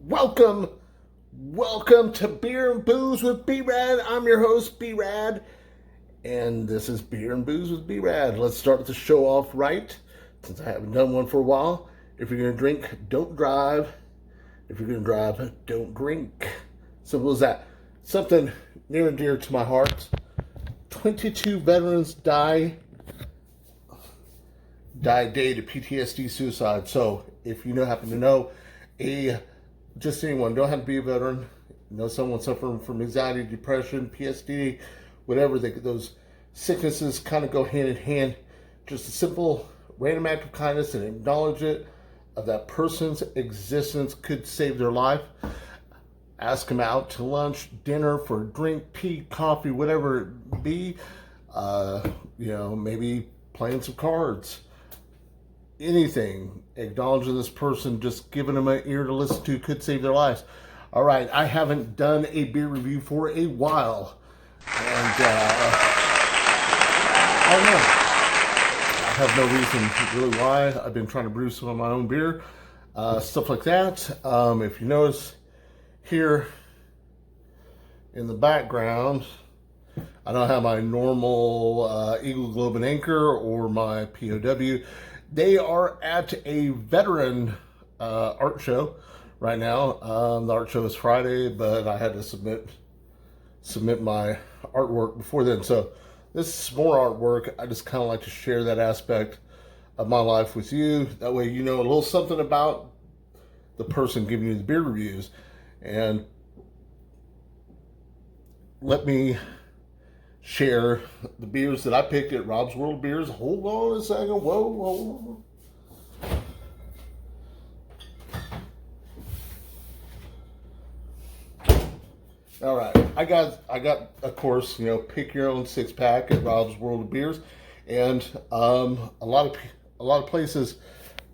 Welcome to Beer and Booze with B-Rad. I'm your host, B-Rad, and this is Beer and Booze with B-Rad. Let's start the show off right, since I haven't done one for a while. If you're going to drink, don't drive. If you're going to drive, don't drink. Simple as that. Something near and dear to my heart. 22 veterans die day to PTSD suicide. So if you happen to know just anyone, don't have to be a veteran, someone suffering from anxiety, depression, PTSD, whatever, those sicknesses kind of go hand in hand. Just a simple random act of kindness and acknowledge it of that person's existence could save their life. Ask them out to lunch, dinner, for a drink, tea, coffee, whatever it be. Maybe playing some cards. Anything. Acknowledging this person, just giving them an ear to listen to could save their lives. All right, I haven't done a beer review for a while. And I don't know. I have no reason really why. I've been trying to brew some of my own beer. Stuff like that. If you notice here in the background, I don't have my normal Eagle, Globe, and Anchor or my POW. They are at a veteran art show right now. The art show is Friday, but I had to submit my artwork before then. So this is more artwork. I just kind of like to share that aspect of my life with you. That way you know a little something about the person giving you the beer reviews. And let me share the beers that I picked at Rob's World Beers. Hold on a second. Whoa. All right. I got of course, pick your own 6-pack at Rob's World of Beers. And a lot of places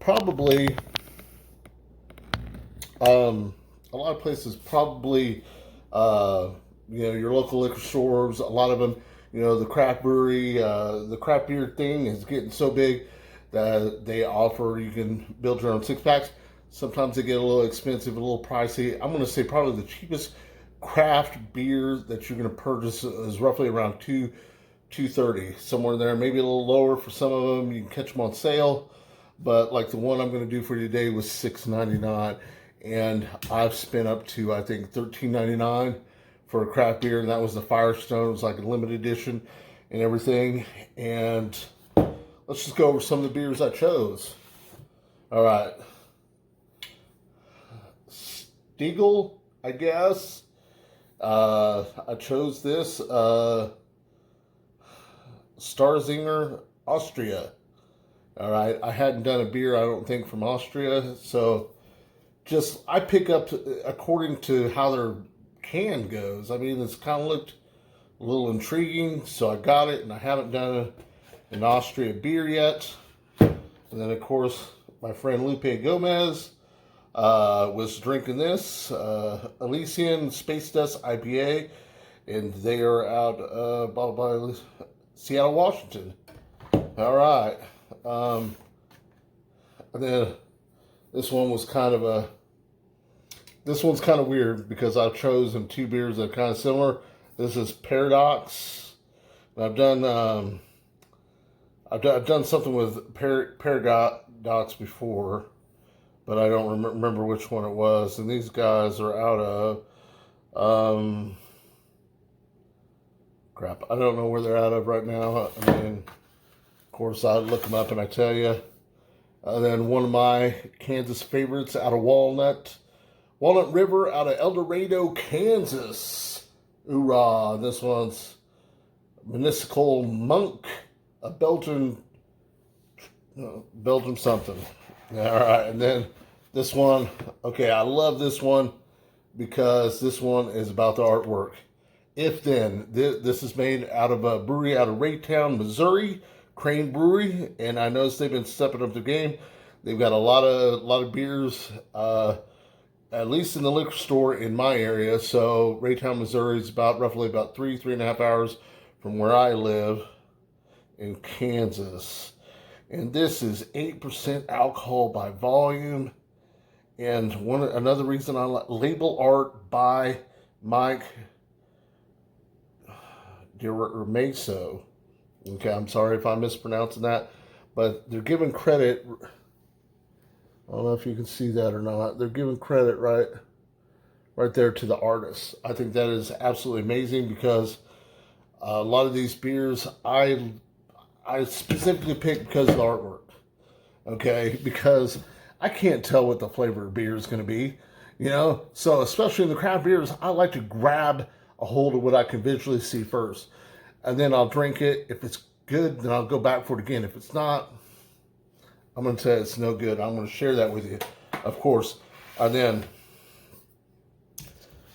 probably your local liquor stores, a lot of them, the craft brewery, the craft beer thing is getting so big that they offer, you can build your own 6-packs. Sometimes they get a little expensive, a little pricey. I'm going to say probably the cheapest craft beer that you're going to purchase is roughly around $2.30, somewhere in there, maybe a little lower for some of them. You can catch them on sale, but like the one I'm going to do for you today was $6.99, and I've spent up to, I think, $13.99 for a craft beer, and that was the Firestone. It was like a limited edition and everything. And let's just go over some of the beers I chose. All right, Stiegl, I guess. I chose this Starzinger, Austria. All right, I hadn't done a beer, I don't think, from Austria, so I pick up according to how their can goes. I mean, it's kind of looked a little intriguing, so I got it, and I haven't done an Austria beer yet. And then, of course, my friend Lupe Gomez was drinking this Elysian Space Dust IPA, and they are out by Seattle, Washington. All right. And then this one's kind of weird because I've chosen two beers that are kind of similar. This is Paradox. I've done something with Paradox before, but I don't remember which one it was. And these guys are out of crap. I don't know where they're out of right now. I mean, of course, I look them up and I tell you. And then one of my Kansas favorites out of Walnut River out of El Dorado, Kansas. Hoorah. This one's Municipal Monk, a Belgian something. All right, and then this one. Okay, I love this one because this one is about the artwork. If Then. This is made out of a brewery out of Raytown, Missouri, Crane Brewery, and I noticed they've been stepping up their game. They've got a lot of beers, at least in the liquor store in my area. So Raytown, Missouri is roughly about 3.5 hours from where I live in Kansas. And this is 8% alcohol by volume. And another reason I like label art by Mike Dirameso. Okay, I'm sorry if I'm mispronouncing that, but they're giving credit. I don't know if you can see that or not. They're giving credit right there to the artist. I think that is absolutely amazing because a lot of these beers I specifically picked because of the artwork. Okay, because I can't tell what the flavor of beer is going to be, So especially in the craft beers, I like to grab a hold of what I can visually see first, and then I'll drink it. If it's good, then I'll go back for it again. If it's not, I'm going to say it's no good. I'm going to share that with you, of course. And then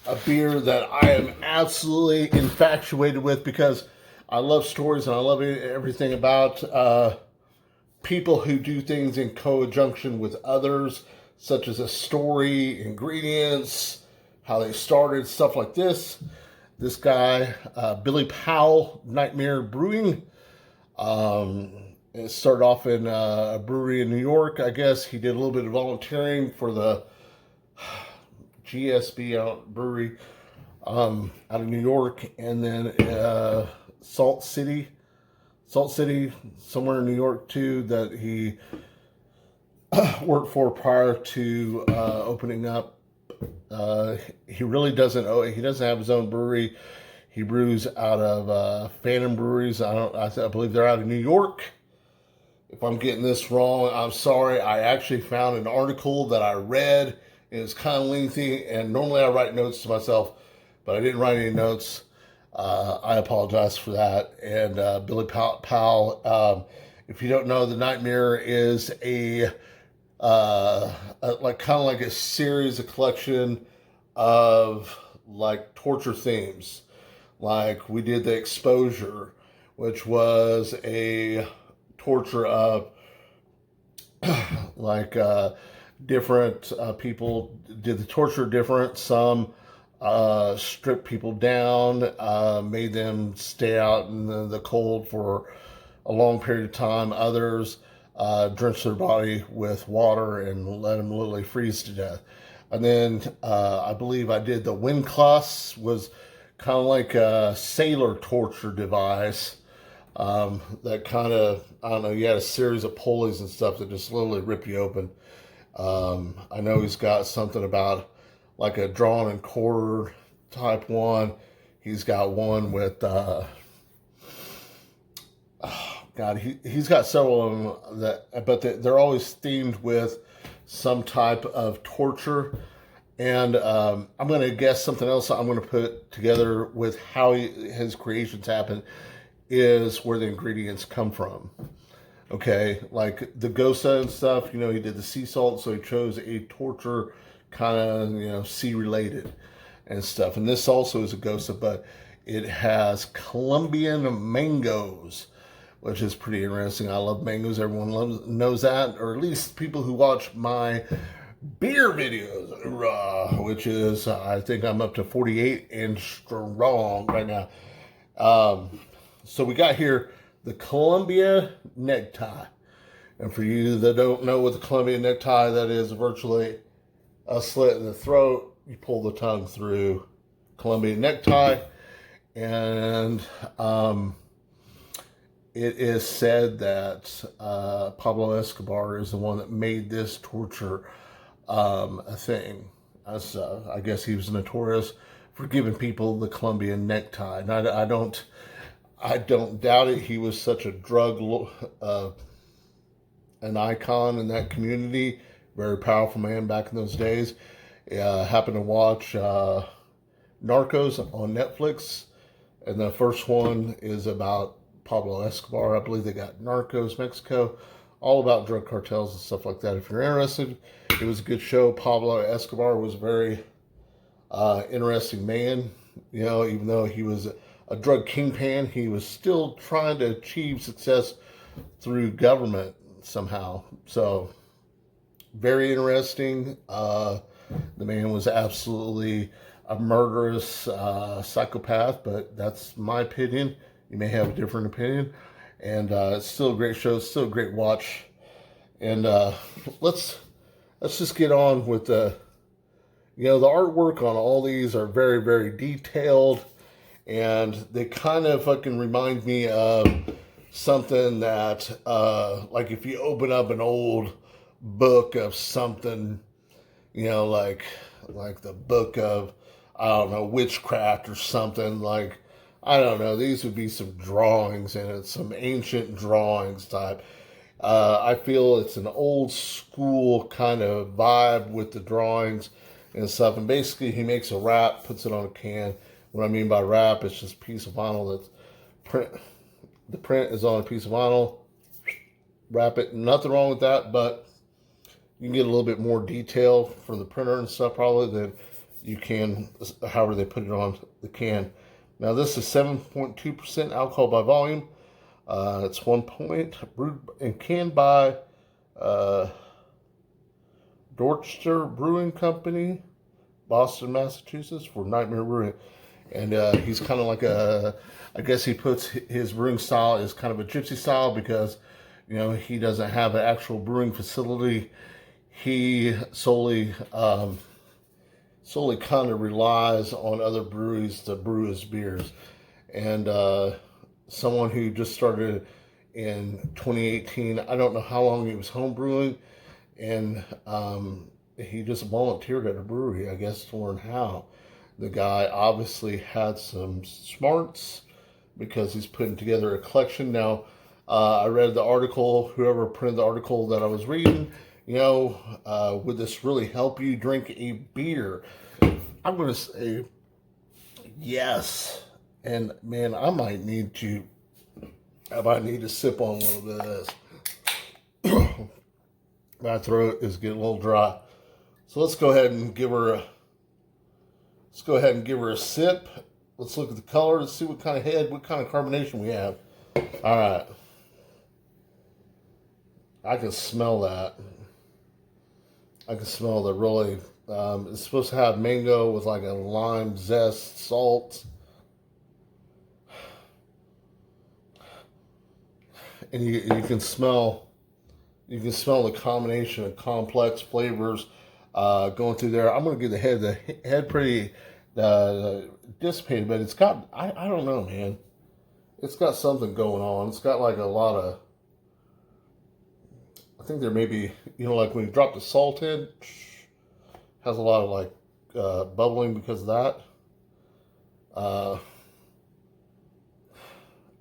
a beer that I am absolutely infatuated with because I love stories and I love everything about people who do things in conjunction with others, such as a story, ingredients, how they started, stuff like this. This guy, Billy Powell, Nightmare Brewing. It started off in a brewery in New York, I guess. He did a little bit of volunteering for the GSB brewery out of New York, and then Salt City, somewhere in New York too, that he worked for prior to opening up. He really doesn't he doesn't have his own brewery. He brews out of Phantom Breweries. I believe they're out of New York. If I'm getting this wrong, I'm sorry. I actually found an article that I read. It's kind of lengthy, and normally I write notes to myself, but I didn't write any notes. I apologize for that. And Billy Powell, if you don't know, the Nightmare is like kind of like a series, a collection of like torture themes. Like we did the Exposure, which was a torture of like different people did the torture different. Some stripped people down, made them stay out in the cold for a long period of time. Others drenched their body with water and let them literally freeze to death. And then I believe I did the windclass, was kind of like a sailor torture device. That kind of, I don't know, you had a series of pulleys and stuff that just literally rip you open. I know he's got something about like a drawn and quartered type one. He's got one with, God, he's got several of them but they're always themed with some type of torture. And I'm going to guess something else I'm going to put together with how his creations happen is where the ingredients come from. Okay, like the Gosa and stuff, he did the sea salt, so he chose a torture kind of, sea related and stuff. And this also is a Gosa, but it has Colombian mangoes, which is pretty interesting. I love mangoes. Everyone knows that, or at least people who watch my beer videos, which is, I think I'm up to 48 and strong right now. So we got here the Colombian Necktie. And for you that don't know what the Colombian Necktie, that is virtually a slit in the throat. You pull the tongue through. Colombian Necktie. And it is said that Pablo Escobar is the one that made this torture a thing. I guess he was notorious for giving people the Colombian necktie. And I don't doubt it. He was such a an icon in that community. Very powerful man back in those days. Happened to watch Narcos on Netflix, and the first one is about Pablo Escobar. I believe they got Narcos Mexico, all about drug cartels and stuff like that. If you're interested, it was a good show. Pablo Escobar was a very interesting man. Even though he was a drug kingpin, he was still trying to achieve success through government somehow. So very interesting. The man was absolutely a murderous psychopath, but that's my opinion. You may have a different opinion. And it's still a great show, still a great watch. And let's let's just get on with the, the artwork on all these are very, very detailed, and they kind of fucking remind me of something that, like if you open up an old book of something, like the book of, I don't know, witchcraft or something, like, I don't know, these would be some drawings in it, some ancient drawings type. I feel it's an old school kind of vibe with the drawings and stuff. And basically, he makes a wrap, puts it on a can. What I mean by wrap, it's just a piece of vinyl that's print. The print is on a piece of vinyl. Wrap it. Nothing wrong with that, but you can get a little bit more detail from the printer and stuff probably than you can however they put it on the can. Now this is 7.2% alcohol by volume. It's 1 point, brewed and canned by Dorchester Brewing Company, Boston, Massachusetts, for Nightmare Brewing. And he's kind of like I guess he puts his brewing style is kind of a gypsy style because, he doesn't have an actual brewing facility. He solely kind of relies on other breweries to brew his beers. And someone who just started in 2018. I don't know how long he was home brewing, and he just volunteered at a brewery, I guess, to learn how. The guy obviously had some smarts because he's putting together a collection. Now, I read the article, whoever printed the article that I was reading, would this really help you drink a beer? I'm going to say yes. And man, I might need to sip on a little bit of this. My throat is getting a little dry. So let's go ahead and give her a sip. Let's look at the color. Let's see what kind of carbonation we have. All right. I can smell that. I can smell the really, it's supposed to have mango with like a lime zest, salt. And you can smell the combination of complex flavors going through there. I'm gonna give the head pretty dissipated, but it's got I don't know, man. It's got something going on. It's got like a lot of. I think there may be like when you drop the salt in, has a lot of like bubbling because of that.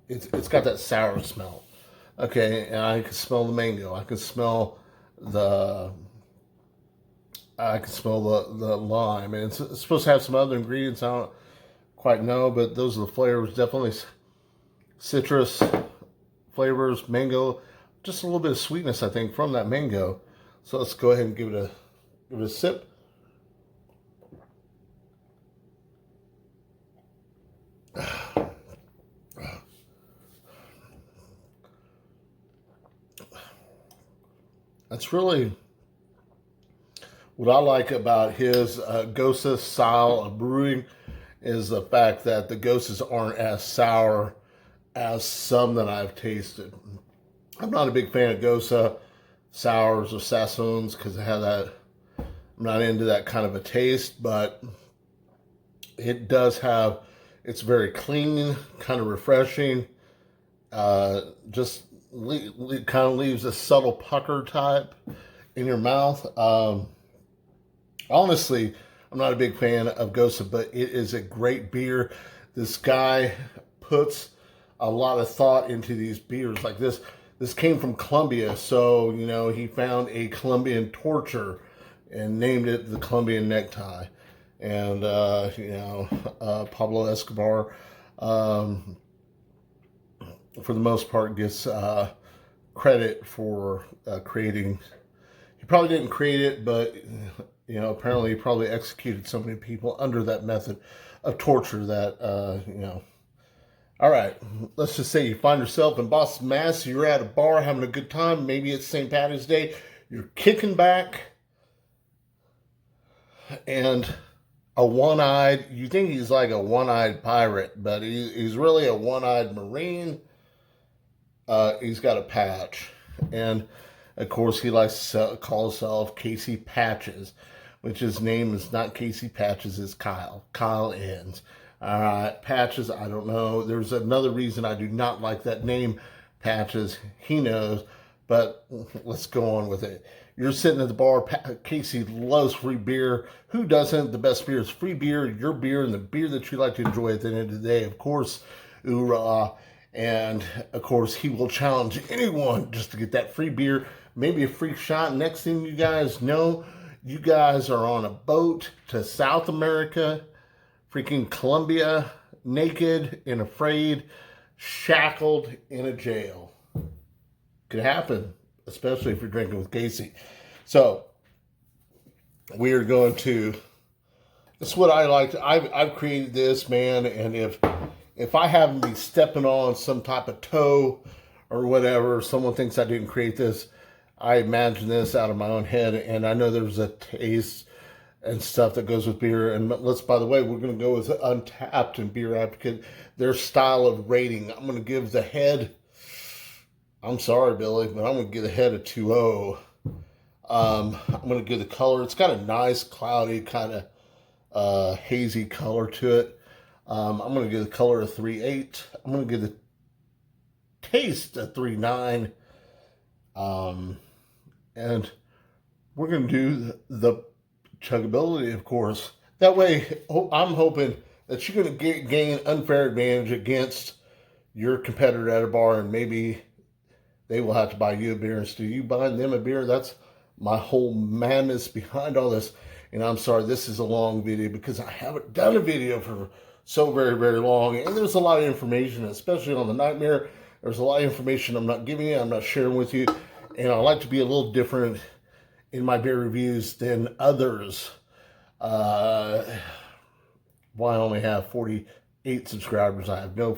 It's got that sour smell. Okay, and I can smell the mango. I can smell the lime, and it's supposed to have some other ingredients. I don't quite know, but those are the flavors. Definitely citrus flavors, mango, just a little bit of sweetness, I think, from that mango. So let's go ahead and give it a sip. That's really what I like about his Gosa style of brewing is the fact that the Gosas aren't as sour as some that I've tasted. I'm not a big fan of Gosa sours or sassoons because I have that. I'm not into that kind of a taste, but it does have. It's very clean, kind of refreshing. Just kind of leaves a subtle pucker type in your mouth. Honestly, I'm not a big fan of Gosa, but it is a great beer. This guy puts a lot of thought into these beers. Like this came from Colombia, so he found a Colombian torture and named it the Colombian Necktie. And Pablo Escobar, for the most part, gets credit for creating. He probably didn't create it, but apparently he probably executed so many people under that method of torture that All right, let's just say you find yourself in Boston, Mass. You're at a bar having a good time. Maybe it's St. Patrick's Day. You're kicking back, and you think he's like a one-eyed pirate, but he's really a one-eyed Marine. He's got a patch, and Of course, he likes to call himself Casey Patches, which his name is not Casey Patches, it's Kyle. Kyle Ends. All right, Patches, I don't know. There's another reason I do not like that name, Patches. He knows, but let's go on with it. You're sitting at the bar. Casey loves free beer. Who doesn't? The best beer is free beer, your beer, and the beer that you like to enjoy at the end of the day. Of course, hoorah. And, of course, he will challenge anyone just to get that free beer, maybe a free shot. Next thing you guys know, you guys are on a boat to South America, freaking Colombia, naked and afraid, shackled in a jail. Could happen, especially if you're drinking with Casey. So, we are going to, this is what I like. I've created this, man, and if I happen to be stepping on some type of toe or whatever, someone thinks I didn't create this, I imagine this out of my own head, and I know there's a taste and stuff that goes with beer. And by the way, we're going to go with Untapped and B-Rad because their style of rating. I'm going to give the head, I'm sorry, Billy, but I'm going to give the head a 2.0. I'm going to give the color, it's got a nice, cloudy, kind of hazy color to it. I'm going to give the color a 3.8. I'm going to give the taste a 3.9. And we're going to do the chuggability, of course. That way, I'm hoping that you're going to gain unfair advantage against your competitor at a bar, and maybe they will have to buy you a beer instead of you buying them a beer. That's my whole madness behind all this. And I'm sorry, this is a long video because I haven't done a video for so very, very long. And there's a lot of information, especially on the Nightmare. There's a lot of information I'm not giving you, I'm not sharing with you. And I like to be a little different in my beer reviews than others. Why I only have 48 subscribers, I have no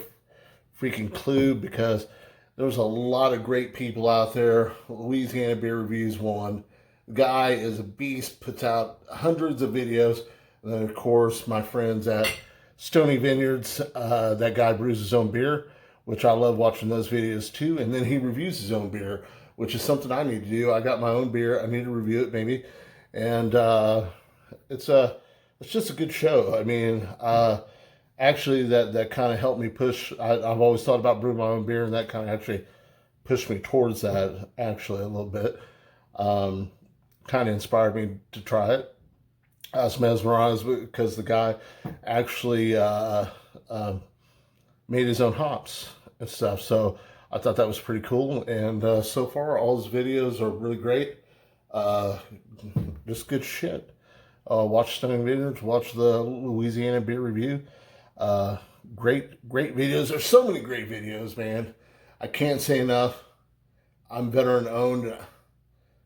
freaking clue, because there's a lot of great people out there. Louisiana Beer Reviews one. Guy is a beast, puts out hundreds of videos. And then, of course, my friends at Stony Vineyards, that guy brews his own beer, which I love watching those videos too. And then he reviews his own beer, which is something I need to do. I got my own beer. I need to review it maybe. And it's just a good show. I mean, actually that kind of helped me push. I've always thought about brewing my own beer, and that kind of actually pushed me towards that actually a little bit. Kind of inspired me to try it. I was mesmerized because the guy actually made his own hops and stuff. So I thought that was pretty cool. And so far, all his videos are really great. Just good shit. Watch Stunning Vineyards. Watch the Louisiana Beer Review. Great videos. There's so many great videos, man. I can't say enough. I'm veteran owned.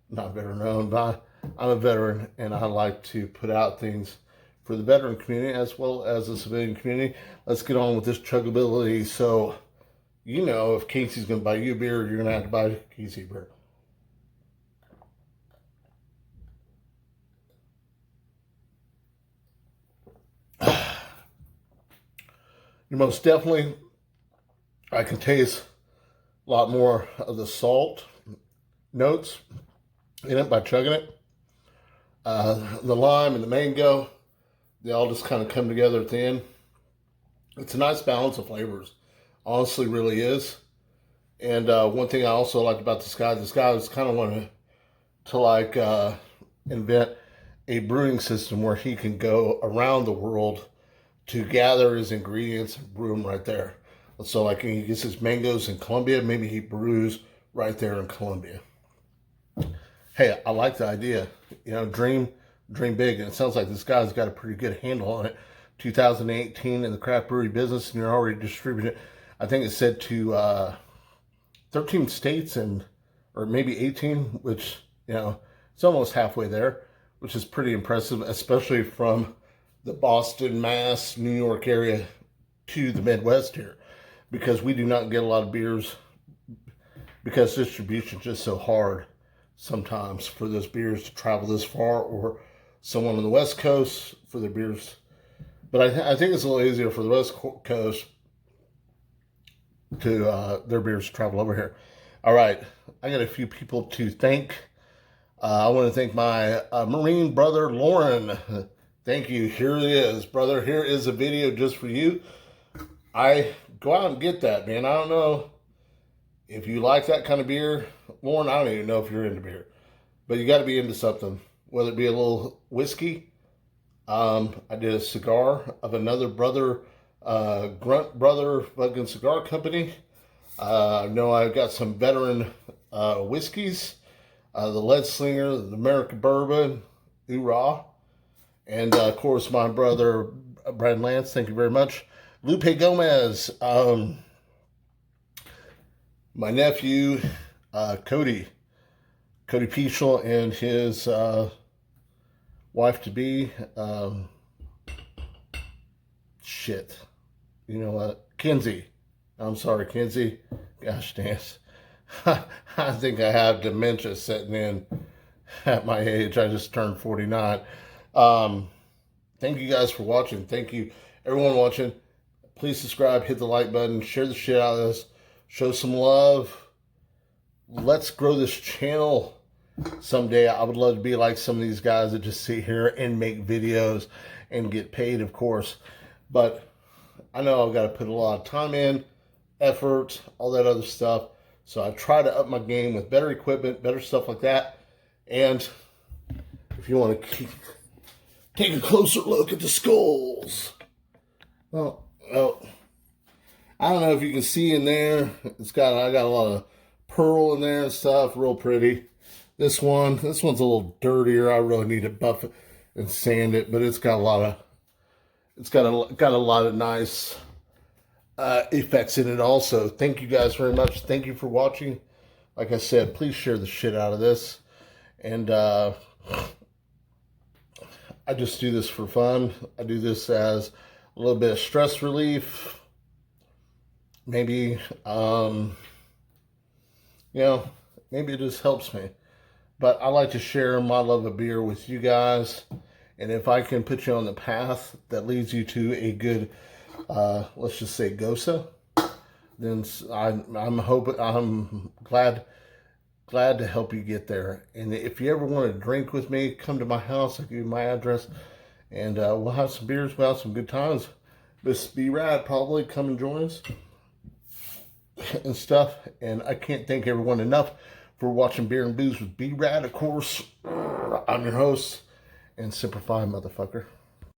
Not veteran owned, but I'm a veteran, and I like to put out things for the veteran community as well as the civilian community. Let's get on with this chuggability. So, you know, if Casey's going to buy you a beer, you're going to have to buy Casey a beer. You most definitely, I can taste a lot more of the salt notes in it by chugging it. The lime and the mango, they all just kind of come together at the end. It's a nice balance of flavors. Honestly, really is. And one thing I also liked about this guy was kind of wanted to like invent a brewing system where he can go around the world to gather his ingredients and brew them right there. So like he gets his mangoes in Colombia, maybe he brews right there in Colombia. Hey, I like the idea. You know, dream big. And it sounds like this guy's got a pretty good handle on it. 2018 in the craft brewery business, and you're already distributing it. I think it said to 13 states or maybe 18, which, you know, it's almost halfway there, which is pretty impressive, especially from the Boston, Mass, New York area to the Midwest here, because we do not get a lot of beers because distribution is just so hard sometimes for those beers to travel this far, or someone on the West Coast for their beers. But I think it's a little easier for the West Coast to their beers to travel over here. All right, I got a few people to thank. I want to thank my Marine brother, Lauren. Thank you. Here it is, brother. Here is a video just for you. I go out and get that, man. I don't know if you like that kind of beer. Lauren, I don't even know if you're into beer. But you got to be into something, whether it be a little whiskey. I did a cigar of another brother, Grunt Brother fucking cigar company. I know I've got some veteran whiskeys. The Lead Slinger, the American Bourbon, Hoorah. And of course, my brother, Brad Lance, thank you very much. Lupe Gomez. My nephew, Cody Peachel, and his wife-to-be, you know what, Kenzie. I'm sorry, Kenzie. Gosh damn. I think I have dementia setting in at my age. I just turned 49. Thank you guys for watching. Thank you, everyone watching. Please subscribe, hit the like button, share the shit out of this, show some love. Let's grow this channel. Someday I would love to be like some of these guys that just sit here and make videos and get paid, of course. But I know I've got to put a lot of time in, effort, all that other stuff. So I try to up my game with better equipment, better stuff like that. And if you want to take a closer look at the skulls. Well, I don't know if you can see in there. I got a lot of pearl in there and stuff, real pretty. This one's a little dirtier. I really need to buff it and sand it, but it's got a lot of nice effects in it also. Thank you guys very much. Thank you for watching. Like I said, please share the shit out of this. And I just do this for fun. I do this as a little bit of stress relief. Maybe, maybe it just helps me. But I like to share my love of beer with you guys. And if I can put you on the path that leads you to a good, let's just say GOSA, then I'm glad to help you get there. And if you ever want to drink with me, come to my house. I'll give you my address. And we'll have some beers, we'll have some good times. Miss B-Rad probably come and join us and stuff. And I can't thank everyone enough for watching Beer and Booze with B-Rad, of course. I'm your host and Semper Fidelis, motherfucker.